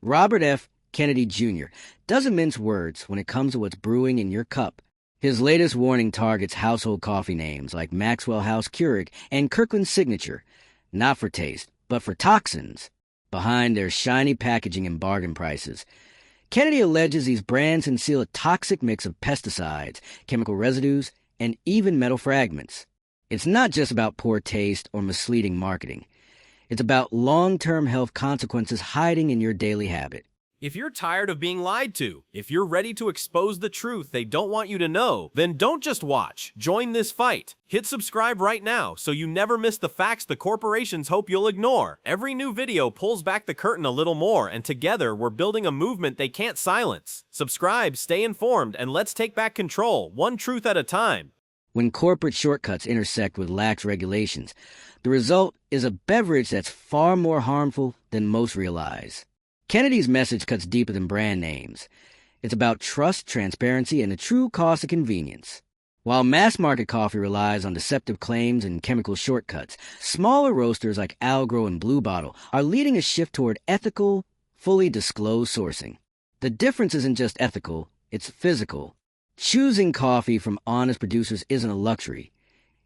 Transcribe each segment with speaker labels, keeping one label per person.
Speaker 1: Robert F. Kennedy Jr. doesn't mince words when it comes to what's brewing in your cup. His latest warning targets household coffee names like Maxwell House Keurig and Kirkland Signature, not for taste, but for toxins behind their shiny packaging and bargain prices. Kennedy alleges these brands conceal a toxic mix of pesticides, chemical residues, and even metal fragments. It's not just about poor taste or misleading marketing. It's about long-term health consequences hiding in your daily habit.
Speaker 2: If you're tired of being lied to, if you're ready to expose the truth they don't want you to know, then don't just watch. Join this fight. Hit subscribe right now so you never miss the facts the corporations hope you'll ignore. Every new video pulls back the curtain a little more, and together we're building a movement they can't silence. Subscribe, stay informed, and let's take back control, one truth at a time.
Speaker 1: When corporate shortcuts intersect with lax regulations, the result is a beverage that's far more harmful than most realize. Kennedy's message cuts deeper than brand names. It's about trust, transparency, and the true cost of convenience. While mass-market coffee relies on deceptive claims and chemical shortcuts, smaller roasters like Algro and Blue Bottle are leading a shift toward ethical, fully disclosed sourcing. The difference isn't just ethical, it's physical. Choosing coffee from honest producers isn't a luxury.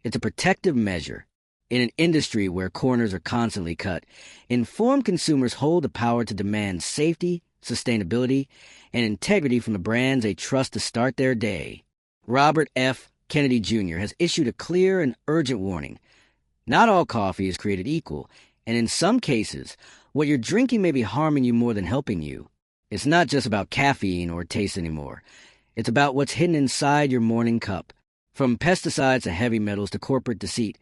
Speaker 1: It's a protective measure. In an industry where corners are constantly cut, informed consumers hold the power to demand safety, sustainability, and integrity from the brands they trust to start their day. Robert F. Kennedy Jr. has issued a clear and urgent warning. Not all coffee is created equal, and in some cases, what you're drinking may be harming you more than helping you. It's not just about caffeine or taste anymore. It's about what's hidden inside your morning cup. From pesticides to heavy metals to corporate deceit,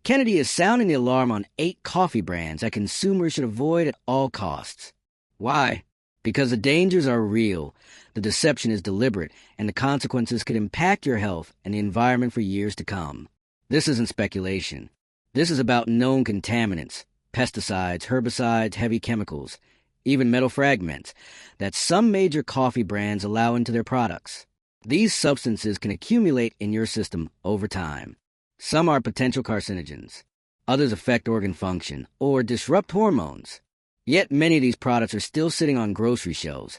Speaker 1: Kennedy is sounding the alarm on 8 coffee brands that consumers should avoid at all costs. Why? Because the dangers are real, the deception is deliberate, and the consequences could impact your health and the environment for years to come. This isn't speculation. This is about known contaminants, pesticides, herbicides, heavy chemicals, even metal fragments, that some major coffee brands allow into their products. These substances can accumulate in your system over time. Some are potential carcinogens. Others affect organ function or disrupt hormones. Yet many of these products are still sitting on grocery shelves,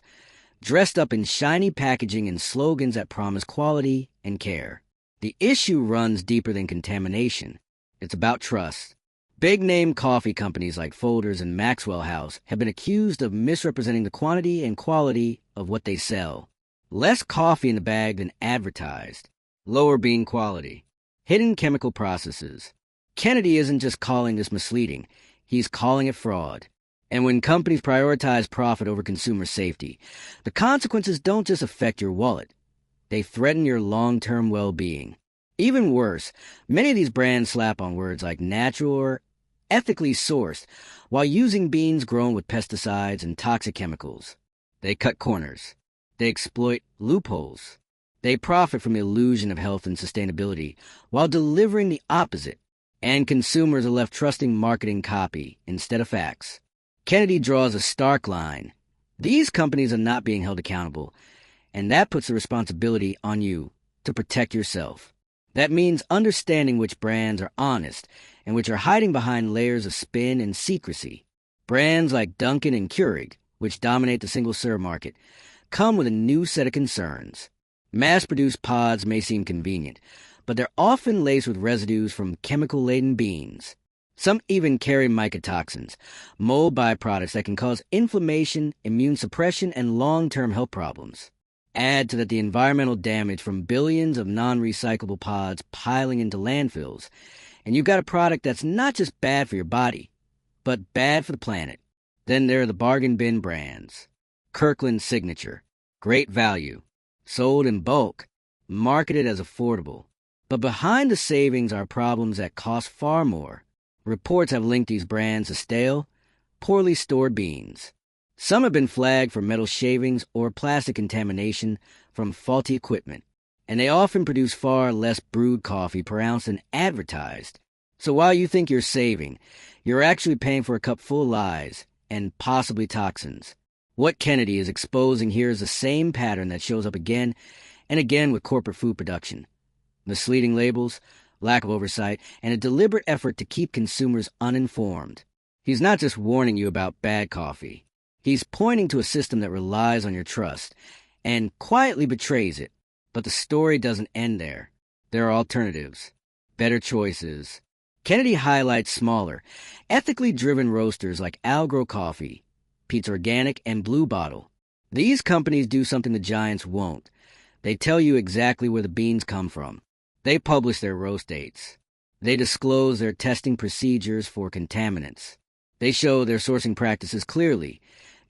Speaker 1: dressed up in shiny packaging and slogans that promise quality and care. The issue runs deeper than contamination. It's about trust. Big-name coffee companies like Folgers and Maxwell House have been accused of misrepresenting the quantity and quality of what they sell. Less coffee in the bag than advertised. Lower bean quality. Hidden chemical processes. Kennedy isn't just calling this misleading, he's calling it fraud. And when companies prioritize profit over consumer safety, the consequences don't just affect your wallet. They threaten your long-term well-being. Even worse, many of these brands slap on words like natural or ethically sourced while using beans grown with pesticides and toxic chemicals. They cut corners. They exploit loopholes. They profit from the illusion of health and sustainability while delivering the opposite, and consumers are left trusting marketing copy instead of facts. Kennedy draws a stark line. These companies are not being held accountable, and that puts the responsibility on you to protect yourself. That means understanding which brands are honest and which are hiding behind layers of spin and secrecy. Brands like Dunkin' and Keurig, which dominate the single-serve market, come with a new set of concerns. Mass-produced pods may seem convenient, but they're often laced with residues from chemical-laden beans. Some even carry mycotoxins, mold byproducts that can cause inflammation, immune suppression, and long-term health problems. Add to that the environmental damage from billions of non-recyclable pods piling into landfills, and you've got a product that's not just bad for your body, but bad for the planet. Then there are the bargain bin brands. Kirkland Signature, great value. Sold in bulk, marketed as affordable. But behind the savings are problems that cost far more. Reports have linked these brands to stale, poorly stored beans. Some have been flagged for metal shavings or plastic contamination from faulty equipment, and they often produce far less brewed coffee per ounce than advertised. So while you think you're saving, you're actually paying for a cup full of lies and possibly toxins. What Kennedy is exposing here is the same pattern that shows up again and again with corporate food production. Misleading labels, lack of oversight, and a deliberate effort to keep consumers uninformed. He's not just warning you about bad coffee. He's pointing to a system that relies on your trust and quietly betrays it. But the story doesn't end there. There are alternatives, better choices. Kennedy highlights smaller, ethically driven roasters like Algro Coffee, Pete's Organic, and Blue Bottle. These companies do something the giants won't. They tell you exactly where the beans come from. They publish their roast dates. They disclose their testing procedures for contaminants. They show their sourcing practices clearly.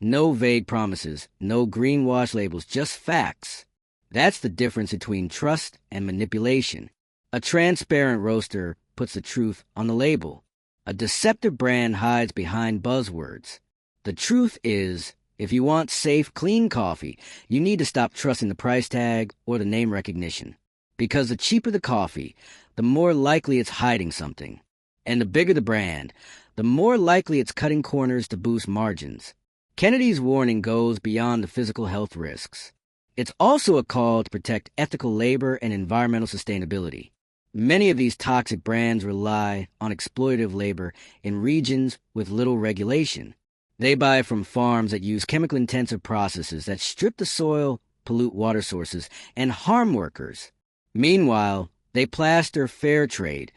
Speaker 1: No vague promises, no greenwash labels, just facts. That's the difference between trust and manipulation. A transparent roaster puts the truth on the label. A deceptive brand hides behind buzzwords. The truth is, if you want safe, clean coffee, you need to stop trusting the price tag or the name recognition. Because the cheaper the coffee, the more likely it's hiding something. And the bigger the brand, the more likely it's cutting corners to boost margins. Kennedy's warning goes beyond the physical health risks. It's also a call to protect ethical labor and environmental sustainability. Many of these toxic brands rely on exploitative labor in regions with little regulation. They buy from farms that use chemical-intensive processes that strip the soil, pollute water sources, and harm workers. Meanwhile, they plaster fair trade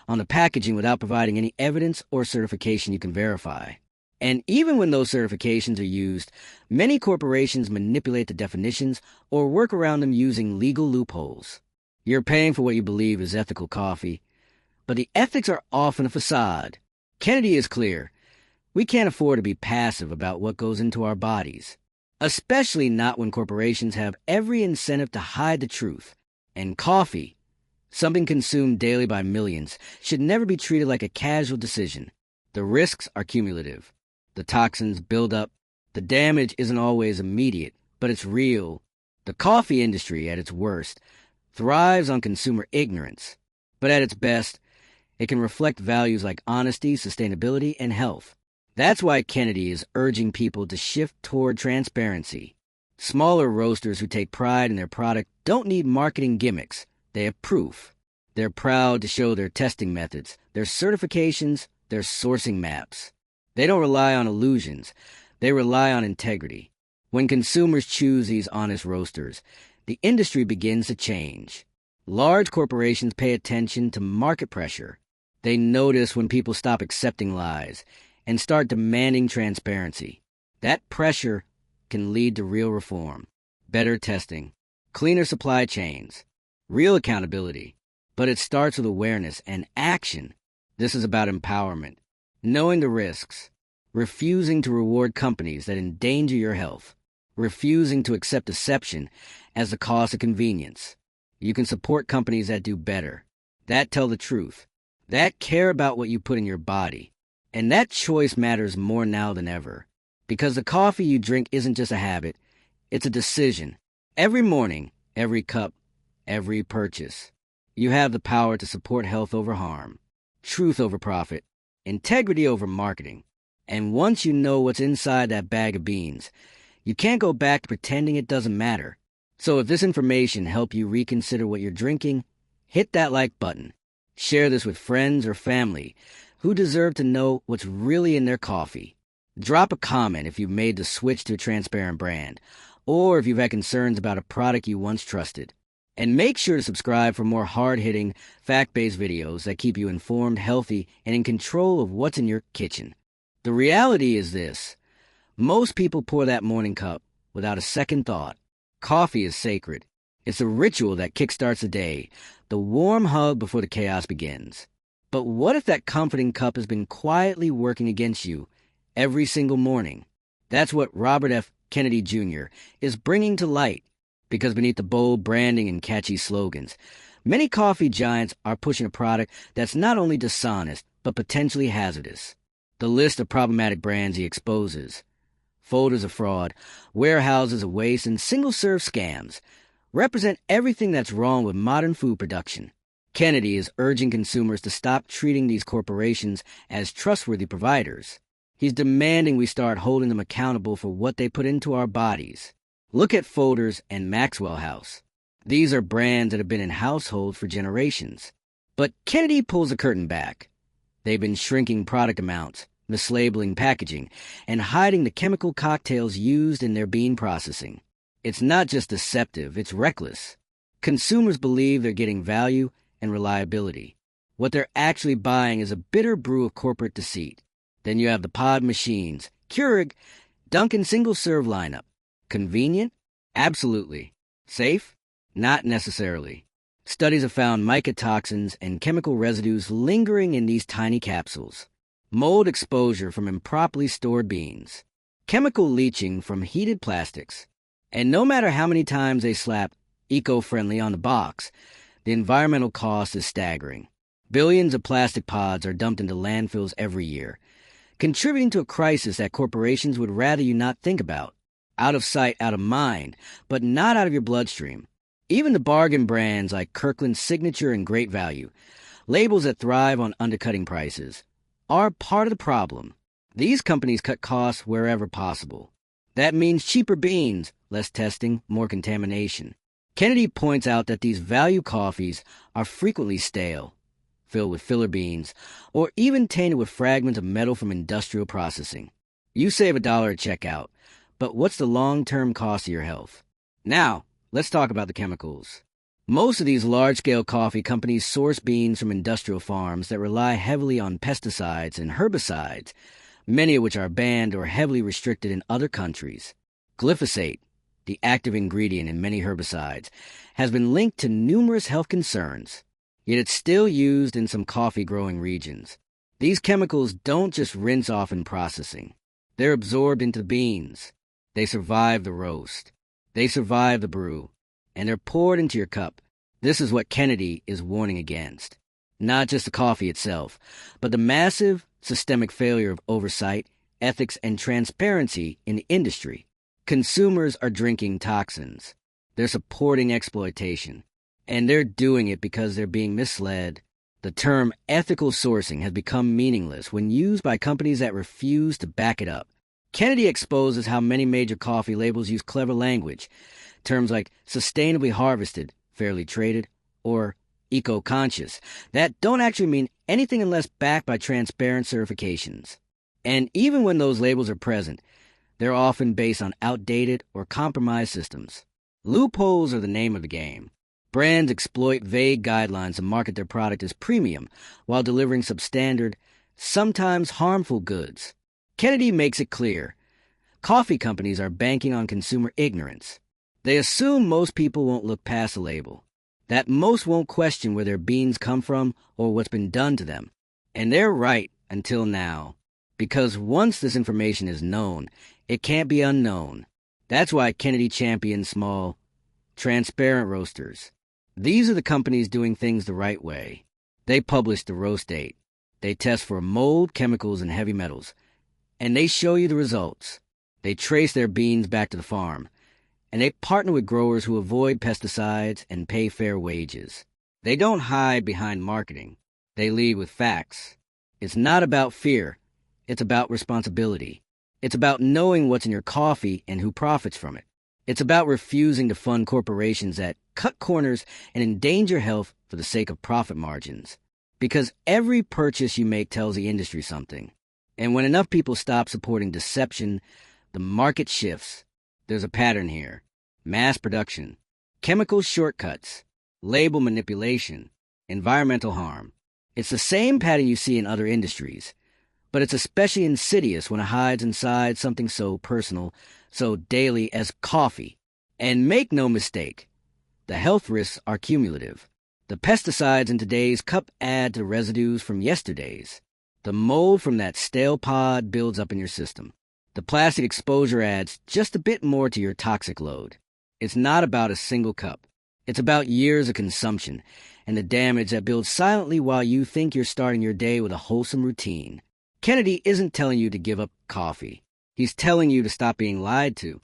Speaker 1: on the packaging without providing any evidence or certification you can verify. And even when those certifications are used, many corporations manipulate the definitions or work around them using legal loopholes. You're paying for what you believe is ethical coffee, but the ethics are often a facade. Kennedy is clear. We can't afford to be passive about what goes into our bodies, especially not when corporations have every incentive to hide the truth. And coffee, something consumed daily by millions, should never be treated like a casual decision. The risks are cumulative. The toxins build up. The damage isn't always immediate, but it's real. The coffee industry, at its worst, thrives on consumer ignorance. But at its best, it can reflect values like honesty, sustainability, and health. That's why Kennedy is urging people to shift toward transparency. Smaller roasters who take pride in their product don't need marketing gimmicks. They have proof. They're proud to show their testing methods, their certifications, their sourcing maps. They don't rely on illusions. They rely on integrity. When consumers choose these honest roasters, the industry begins to change. Large corporations pay attention to market pressure. They notice when people stop accepting lies and start demanding transparency. That pressure can lead to real reform, better testing, cleaner supply chains, real accountability. But it starts with awareness and action. This is about empowerment, knowing the risks, refusing to reward companies that endanger your health, refusing to accept deception as the cost of convenience. You can support companies that do better, that tell the truth, that care about what you put in your body. And that choice matters more now than ever. Because the coffee you drink isn't just a habit, it's a decision. Every morning, every cup, every purchase. You have the power to support health over harm, truth over profit, integrity over marketing. And once you know what's inside that bag of beans, you can't go back to pretending it doesn't matter. So if this information helped you reconsider what you're drinking, hit that like button. Share this with friends or family who deserve to know what's really in their coffee. Drop a comment if you've made the switch to a transparent brand, or if you've had concerns about a product you once trusted. And make sure to subscribe for more hard-hitting, fact-based videos that keep you informed, healthy, and in control of what's in your kitchen. The reality is this. Most people pour that morning cup without a second thought. Coffee is sacred. It's a ritual that kickstarts the day, the warm hug before the chaos begins. But what if that comforting cup has been quietly working against you every single morning? That's what Robert F. Kennedy Jr. is bringing to light. Because beneath the bold branding and catchy slogans, many coffee giants are pushing a product that's not only dishonest, but potentially hazardous. The list of problematic brands he exposes: folders of fraud, warehouses of waste, and single-serve scams, represent everything that's wrong with modern food production. Kennedy is urging consumers to stop treating these corporations as trustworthy providers. He's demanding we start holding them accountable for what they put into our bodies. Look at Folders and Maxwell House. These are brands that have been in households for generations. But Kennedy pulls the curtain back. They've been shrinking product amounts, mislabeling packaging, and hiding the chemical cocktails used in their bean processing. It's not just deceptive, it's reckless. Consumers believe they're getting value and reliability. What they're actually buying is a bitter brew of corporate deceit. Then you have the pod machines, Keurig, Dunkin' single-serve lineup. Convenient? Absolutely. Safe? Not necessarily. Studies have found mycotoxins and chemical residues lingering in these tiny capsules. Mold exposure from improperly stored beans. Chemical leaching from heated plastics. And no matter how many times they slap eco-friendly on the box, the environmental cost is staggering. Billions of plastic pods are dumped into landfills every year, contributing to a crisis that corporations would rather you not think about. Out of sight, out of mind, but not out of your bloodstream. Even the bargain brands like Kirkland's Signature and Great Value, labels that thrive on undercutting prices, are part of the problem. These companies cut costs wherever possible. That means cheaper beans, less testing, more contamination. Kennedy points out that these value coffees are frequently stale, filled with filler beans, or even tainted with fragments of metal from industrial processing. You save $1 at checkout, but what's the long-term cost of your health? Now, let's talk about the chemicals. Most of these large-scale coffee companies source beans from industrial farms that rely heavily on pesticides and herbicides, many of which are banned or heavily restricted in other countries. Glyphosate, the active ingredient in many herbicides, has been linked to numerous health concerns, yet it's still used in some coffee-growing regions. These chemicals don't just rinse off in processing. They're absorbed into the beans. They survive the roast. They survive the brew. And they're poured into your cup. This is what Kennedy is warning against. Not just the coffee itself, but the massive systemic failure of oversight, ethics, and transparency in the industry. Consumers are drinking toxins. They're supporting exploitation. And they're doing it because they're being misled. The term ethical sourcing has become meaningless when used by companies that refuse to back it up. Kennedy exposes how many major coffee labels use clever language. Terms like sustainably harvested, fairly traded, or eco-conscious that don't actually mean anything unless backed by transparent certifications. And even when those labels are present, they're often based on outdated or compromised systems. Loopholes are the name of the game. Brands exploit vague guidelines to market their product as premium while delivering substandard, sometimes harmful goods. Kennedy makes it clear. Coffee companies are banking on consumer ignorance. They assume most people won't look past the label, that most won't question where their beans come from or what's been done to them. And they're right until now, because once this information is known, it can't be unknown. That's why Kennedy champions small, transparent roasters. These are the companies doing things the right way. They publish the roast date. They test for mold, chemicals, and heavy metals. And they show you the results. They trace their beans back to the farm. And they partner with growers who avoid pesticides and pay fair wages. They don't hide behind marketing. They lead with facts. It's not about fear. It's about responsibility. It's about knowing what's in your coffee and who profits from it. It's about refusing to fund corporations that cut corners and endanger health for the sake of profit margins. Because every purchase you make tells the industry something. And when enough people stop supporting deception, the market shifts. There's a pattern here. Mass production, chemical shortcuts, label manipulation, environmental harm. It's the same pattern you see in other industries, but it's especially insidious when it hides inside something so personal, so daily as coffee. And make no mistake, the health risks are cumulative. The pesticides in today's cup add to residues from yesterday's. The mold from that stale pod builds up in your system. The plastic exposure adds just a bit more to your toxic load. It's not about a single cup. It's about years of consumption and the damage that builds silently while you think you're starting your day with a wholesome routine. Kennedy isn't telling you to give up coffee. He's telling you to stop being lied to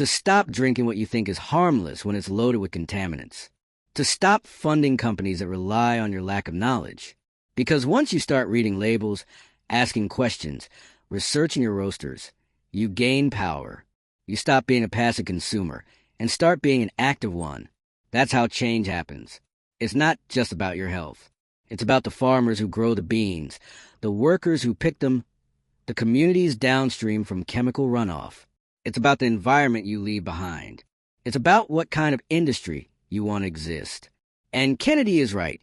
Speaker 1: stop drinking what you think is harmless when it's loaded with contaminants, to stop funding companies that rely on your lack of knowledge. Because once you start reading labels, asking questions, researching your roasters, you gain power. You stop being a passive consumer and start being an active one. That's how change happens. It's not just about your health. It's about the farmers who grow the beans, the workers who pick them, the communities downstream from chemical runoff. It's about the environment you leave behind. It's about what kind of industry you want to exist. And Kennedy is right.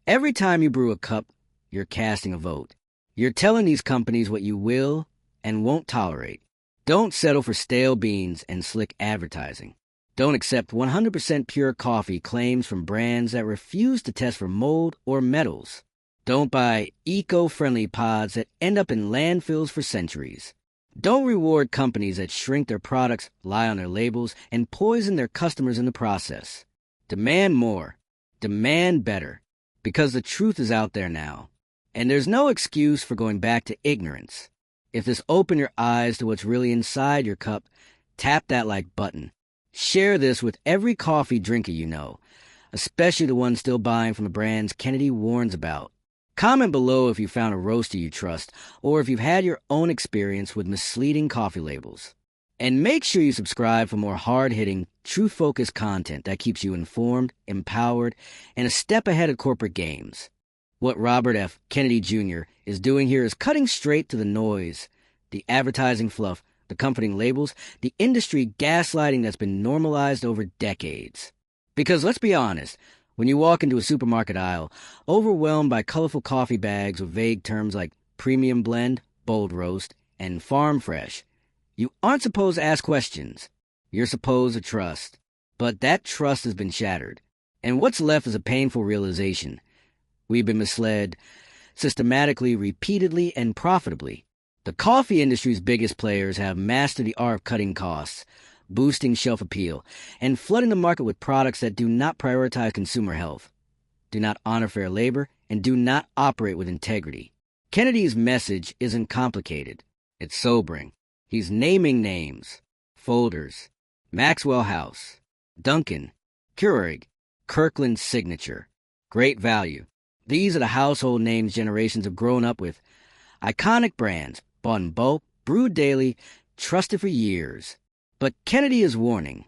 Speaker 1: Every time you brew a cup, you're casting a vote. You're telling these companies what you will and won't tolerate. Don't settle for stale beans and slick advertising. Don't accept 100% pure coffee claims from brands that refuse to test for mold or metals. Don't buy eco-friendly pods that end up in landfills for centuries. Don't reward companies that shrink their products, lie on their labels, and poison their customers in the process. Demand more. Demand better. Because the truth is out there now. And there's no excuse for going back to ignorance. If this opened your eyes to what's really inside your cup, tap that like button. Share this with every coffee drinker you know, especially the ones still buying from the brands Kennedy warns about. Comment below if you found a roaster you trust, or if you've had your own experience with misleading coffee labels. And make sure you subscribe for more hard-hitting, truth-focused content that keeps you informed, empowered, and a step ahead of corporate games. What Robert F. Kennedy Jr. is doing here is cutting straight to the noise, the advertising fluff, the comforting labels, the industry gaslighting that's been normalized over decades. Because let's be honest, when you walk into a supermarket aisle, overwhelmed by colorful coffee bags with vague terms like premium blend, bold roast, and farm fresh, you aren't supposed to ask questions. You're supposed to trust. But that trust has been shattered. And what's left is a painful realization. We've been misled systematically, repeatedly, and profitably. The coffee industry's biggest players have mastered the art of cutting costs, boosting shelf appeal, and flooding the market with products that do not prioritize consumer health, do not honor fair labor, and do not operate with integrity. Kennedy's message isn't complicated. It's sobering. He's naming names: Folders, Maxwell House, Dunkin', Keurig, Kirkland Signature, Great Value. These are the household names generations have grown up with. Iconic brands, bought in bulk, brewed daily, trusted for years. But Kennedy is warning.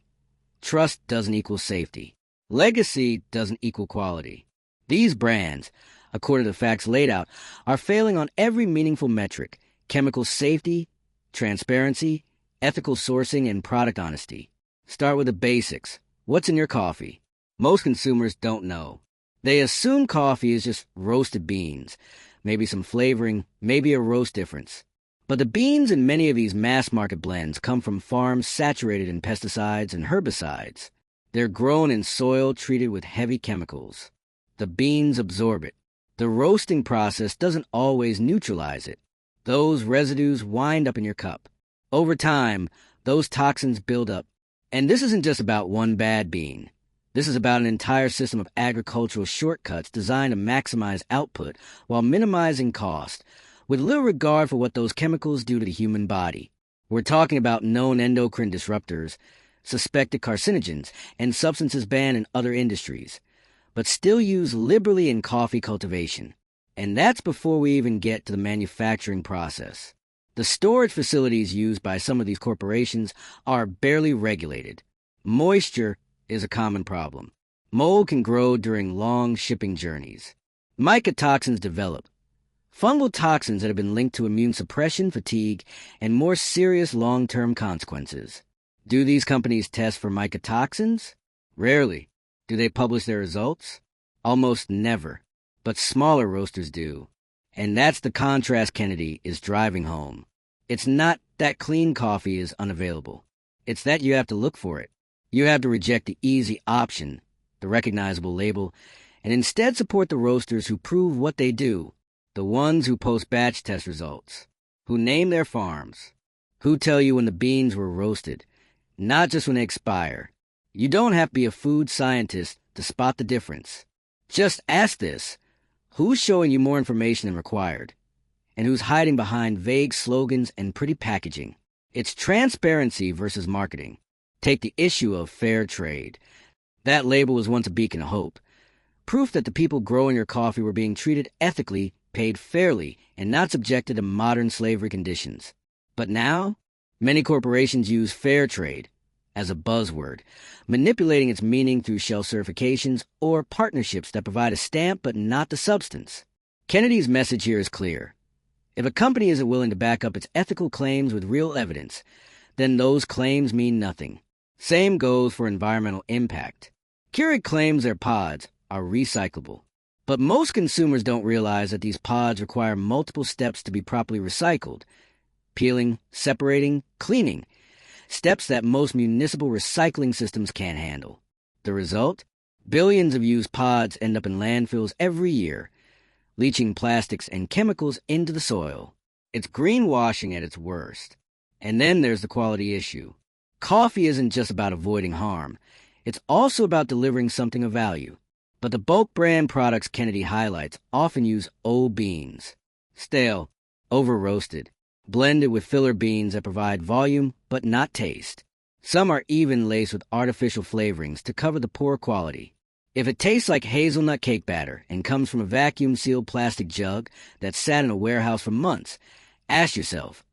Speaker 1: Trust doesn't equal safety. Legacy doesn't equal quality. These brands, according to the facts laid out, are failing on every meaningful metric: chemical safety, transparency, ethical sourcing, and product honesty. Start with the basics. What's in your coffee? Most consumers don't know. They assume coffee is just roasted beans, maybe some flavoring, maybe a roast difference. But the beans in many of these mass-market blends come from farms saturated in pesticides and herbicides. They're grown in soil treated with heavy chemicals. The beans absorb it. The roasting process doesn't always neutralize it. Those residues wind up in your cup. Over time, those toxins build up. And this isn't just about one bad bean. This is about an entire system of agricultural shortcuts designed to maximize output while minimizing cost, with little regard for what those chemicals do to the human body. We're talking about known endocrine disruptors, suspected carcinogens, and substances banned in other industries, but still used liberally in coffee cultivation. And that's before we even get to the manufacturing process. The storage facilities used by some of these corporations are barely regulated. Moisture is a common problem. Mold can grow during long shipping journeys. Mycotoxins develop. Fungal toxins that have been linked to immune suppression, fatigue, and more serious long-term consequences. Do these companies test for mycotoxins? Rarely. Do they publish their results? Almost never. But smaller roasters do. And that's the contrast Kennedy is driving home. It's not that clean coffee is unavailable. It's that you have to look for it. You have to reject the easy option, the recognizable label, and instead support the roasters who prove what they do, the ones who post batch test results, who name their farms, who tell you when the beans were roasted, not just when they expire. You don't have to be a food scientist to spot the difference. Just ask this: who's showing you more information than required? And who's hiding behind vague slogans and pretty packaging? It's transparency versus marketing. Take the issue of fair trade. That label was once a beacon of hope. Proof that the people growing your coffee were being treated ethically, paid fairly, and not subjected to modern slavery conditions. But now, many corporations use fair trade as a buzzword, manipulating its meaning through shelf certifications or partnerships that provide a stamp but not the substance. Kennedy's message here is clear. If a company isn't willing to back up its ethical claims with real evidence, then those claims mean nothing. Same goes for environmental impact. Keurig claims their pods are recyclable, but most consumers don't realize that these pods require multiple steps to be properly recycled: peeling, separating, cleaning, steps that most municipal recycling systems can't handle. The result? Billions of used pods end up in landfills every year, leaching plastics and chemicals into the soil. It's greenwashing at its worst. And then there's the quality issue. Coffee isn't just about avoiding harm. It's also about delivering something of value. But the bulk brand products Kennedy highlights often use old beans. Stale, over-roasted, blended with filler beans that provide volume but not taste. Some are even laced with artificial flavorings to cover the poor quality. If it tastes like hazelnut cake batter and comes from a vacuum-sealed plastic jug that sat in a warehouse for months, ask yourself,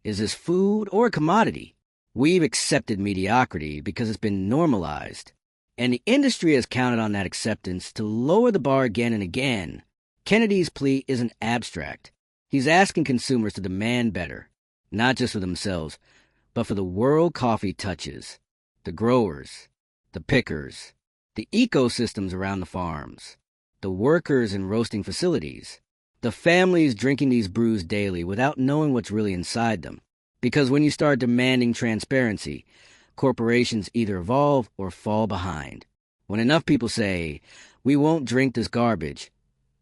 Speaker 1: is this food or a commodity? We've accepted mediocrity because it's been normalized, and the industry has counted on that acceptance to lower the bar again and again. Kennedy's plea isn't abstract. He's asking consumers to demand better, not just for themselves, but for the world coffee touches, the growers, the pickers, the ecosystems around the farms, the workers in roasting facilities, the families drinking these brews daily without knowing what's really inside them. Because when you start demanding transparency, corporations either evolve or fall behind. When enough people say, "We won't drink this garbage,"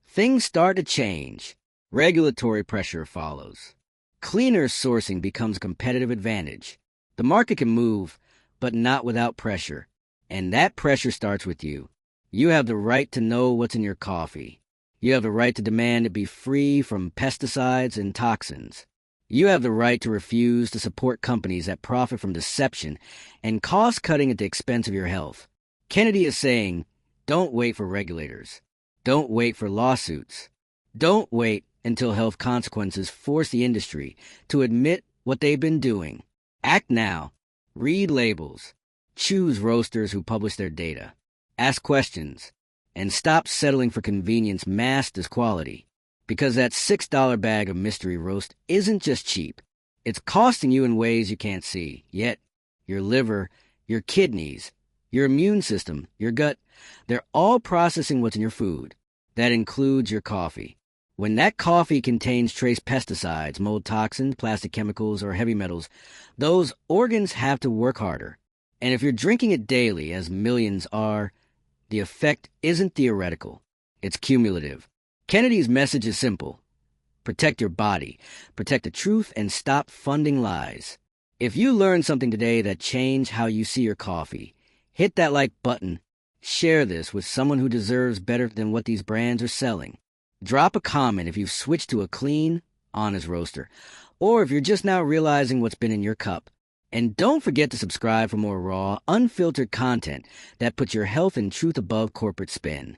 Speaker 1: things start to change. Regulatory pressure follows. Cleaner sourcing becomes a competitive advantage. The market can move, but not without pressure. And that pressure starts with you. You have the right to know what's in your coffee. You have the right to demand it be free from pesticides and toxins. You have the right to refuse to support companies that profit from deception and cost-cutting at the expense of your health. Kennedy is saying, don't wait for regulators. Don't wait for lawsuits. Don't wait until health consequences force the industry to admit what they've been doing. Act now. Read labels. Choose roasters who publish their data. Ask questions. And stop settling for convenience masked as quality. Because that $6 bag of mystery roast isn't just cheap. It's costing you in ways you can't see. Yet, your liver, your kidneys, your immune system, your gut, they're all processing what's in your food. That includes your coffee. When that coffee contains trace pesticides, mold toxins, plastic chemicals, or heavy metals, those organs have to work harder. And if you're drinking it daily, as millions are, the effect isn't theoretical. It's cumulative. Kennedy's message is simple. Protect your body, protect the truth, and stop funding lies. If you learned something today that changed how you see your coffee, hit that like button. Share this with someone who deserves better than what these brands are selling. Drop a comment if you've switched to a clean, honest roaster, or if you're just now realizing what's been in your cup. And don't forget to subscribe for more raw, unfiltered content that puts your health and truth above corporate spin.